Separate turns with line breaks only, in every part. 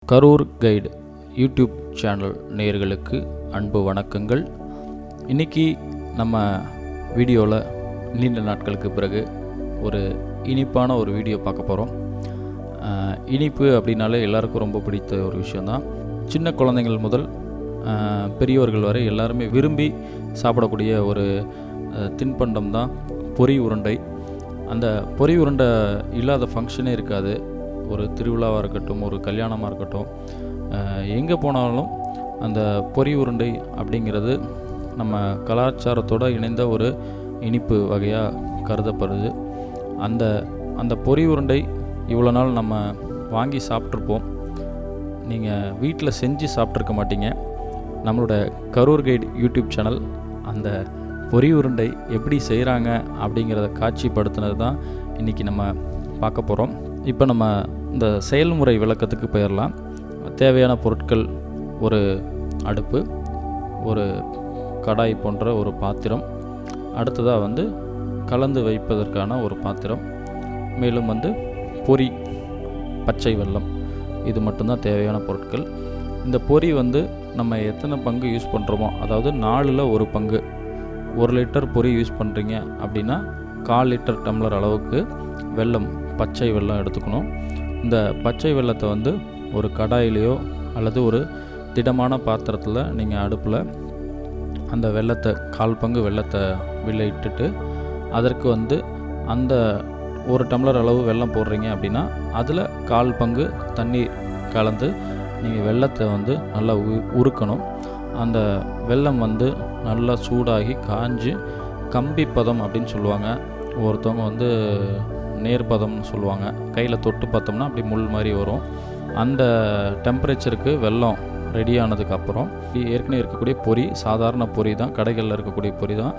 Karur guide YouTube channel நேயர்களுக்கு அன்பு வணக்கங்கள். இன்றைக்கி நம்ம வீடியோவில் நீண்ட நாட்களுக்கு பிறகு ஒரு இனிப்பான ஒரு வீடியோ பார்க்க போகிறோம். இனிப்பு அப்படின்னாலே எல்லாருக்கும் ரொம்ப பிடித்த ஒரு விஷயந்தான். சின்ன குழந்தைகள் முதல் பெரியவர்கள் வரை எல்லாருமே விரும்பி சாப்பிடக்கூடிய ஒரு தின்பண்டம் தான் பொரி உருண்டை. அந்த பொரி உருண்டை இல்லாத ஃபங்க்ஷனே இருக்காது. ஒரு திருவிழாவாக இருக்கட்டும், ஒரு கல்யாணமாக இருக்கட்டும், எங்கே போனாலும் அந்த பொரி உருண்டை அப்படிங்கிறது நம்ம கலாச்சாரத்தோடு இணைந்த ஒரு இனிப்பு வகையாக கருதப்படுது. அந்த பொரி உருண்டை இவ்வளோ நாள் நம்ம வாங்கி சாப்பிட்ருப்போம். நீங்கள் வீட்டில் செஞ்சு சாப்பிட்ருக்க மாட்டீங்க. நம்மளோட கரூர் கைடு யூடியூப் சேனல் அந்த பொரி உருண்டை எப்படி செய்கிறாங்க அப்படிங்கிறத காட்சிப்படுத்தினது தான் இன்றைக்கி நம்ம பார்க்க போகிறோம். இப்போ நம்ம இந்த செயல்முறை விளக்கத்துக்கு போயிடலாம். தேவையான பொருட்கள்: ஒரு அடுப்பு, ஒரு கடாய் போன்ற ஒரு பாத்திரம், அடுத்ததாக கலந்து வைப்பதற்கான ஒரு பாத்திரம், மேலும் பொரி, பச்சை வெல்லம், இது மட்டும்தான் தேவையான பொருட்கள். இந்த பொரி நம்ம எத்தனை பங்கு யூஸ் பண்ணுறோமோ, அதாவது 4ல் 1 பங்கு, 1 லிட்டர் பொரி யூஸ் பண்ணுறீங்க அப்படின்னா 1/4 லிட்டர் டம்ளர் அளவுக்கு வெல்லம், பச்சை வெல்லம் எடுத்துக்கணும். இந்த பச்சை வெல்லத்தை ஒரு கடாயிலையோ அல்லது ஒரு திடமான பாத்திரத்தில் நீங்கள் அடுப்பில் அந்த வெல்லத்தை 1/4 பங்கு வெல்லத்தை விளையிட்டுட்டு, அதற்கு அந்த 1 டம்ளர் அளவு வெல்லம் போடுறீங்க அப்படின்னா அதில் 1/4 பங்கு தண்ணீர் கலந்து நீங்கள் வெல்லத்தை நல்லா உருக்கணும். அந்த வெல்லம் நல்லா சூடாகி காஞ்சு கம்பி பதம் அப்படின்னு சொல்லுவாங்க. ஒருத்தவங்க நேர்பதம்னு சொல்லுவாங்க. கையில் தொட்டு பார்த்தோம்னா அப்படி முள் மாதிரி வரும். அந்த டெம்பரேச்சருக்கு வெல்லம் ரெடி ஆனதுக்கப்புறம் ஏற்கனவே இருக்கக்கூடிய பொரி, சாதாரண பொரி தான், கடைகளில் இருக்கக்கூடிய பொரி தான்.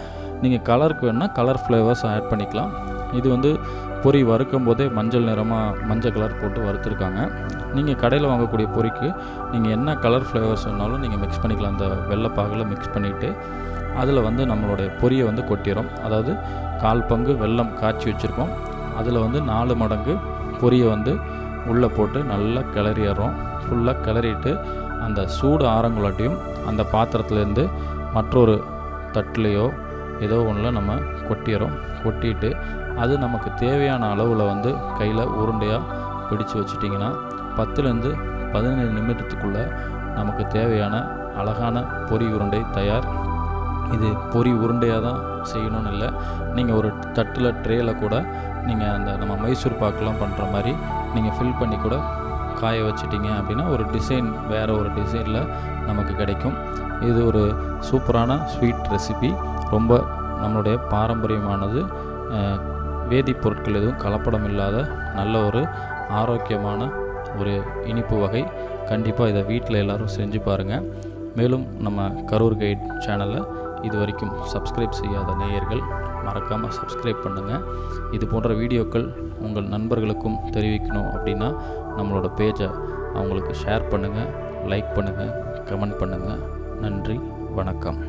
நீங்கள் கலருக்கு வேணால் கலர் ஃப்ளேவர்ஸ் ஆட் பண்ணிக்கலாம். இது பொரி வறுக்கும் போதே மஞ்சள் கலர் போட்டு வறுத்துருக்காங்க. நீங்கள் கடையில் வாங்கக்கூடிய பொரிக்கு நீங்கள் என்ன கலர் ஃப்ளேவர்ஸ் வேணாலும் நீங்கள் மிக்ஸ் பண்ணிக்கலாம். அந்த வெள்ளைப்பாகில் மிக்ஸ் பண்ணிவிட்டு அதில் நம்மளுடைய பொரியை கொட்டிடும். அதாவது 1/4 பங்கு வெல்லம் காய்ச்சி வச்சுருக்கோம். அதில் 4 மடங்கு பொரியை உள்ளே போட்டு நல்லா கிளறிடுறோம். ஃபுல்லாக கிளறிட்டு அந்த சூடு ஆரங்குலாட்டியும் அந்த பாத்திரத்துலேருந்து மற்றொரு தட்டிலையோ ஏதோ ஒன்றில் நம்ம கொட்டிட்டு அது நமக்கு தேவையான அளவில் கையில் உருண்டையாக பிடிச்சு வச்சிட்டிங்கன்னா 10லேருந்து 15 நிமிடத்துக்குள்ளே நமக்கு தேவையான அழகான பொரி உருண்டை தயார். இது பொரி உருண்டையாக தான் செய்யணும்னு இல்லை. நீங்கள் ஒரு தட்டில் ட்ரேயில் கூட நீங்கள் அந்த நம்ம மைசூர் பாக்கெலாம் பண்ணுற மாதிரி நீங்கள் ஃபில் பண்ணி கூட காய வச்சிட்டிங்க அப்படின்னா ஒரு டிசைன், வேறு ஒரு டிசைனில் நமக்கு கிடைக்கும். இது ஒரு சூப்பரான ஸ்வீட் ரெசிபி. ரொம்ப நம்மளுடைய பாரம்பரியமானது. வேதிப்பொருட்கள் எதுவும் கலப்படம் இல்லாத நல்ல ஒரு ஆரோக்கியமான ஒரு இனிப்பு வகை. கண்டிப்பாக இதை வீட்டில் எல்லோரும் செஞ்சு பாருங்கள். மேலும் நம்ம கரூர் கைட் சேனலை இது வரைக்கும் சப்ஸ்கிரைப் செய்யாத நேயர்கள் மறக்காமல் சப்ஸ்கிரைப் பண்ணுங்கள். இது போன்ற வீடியோக்கள் உங்கள் நண்பர்களுக்கும் தெரிவிக்கணும் அப்படின்னா நம்மளோட பேஜை அவங்களுக்கு ஷேர் பண்ணுங்கள், லைக் பண்ணுங்கள், கமெண்ட் பண்ணுங்கள். நன்றி, வணக்கம்.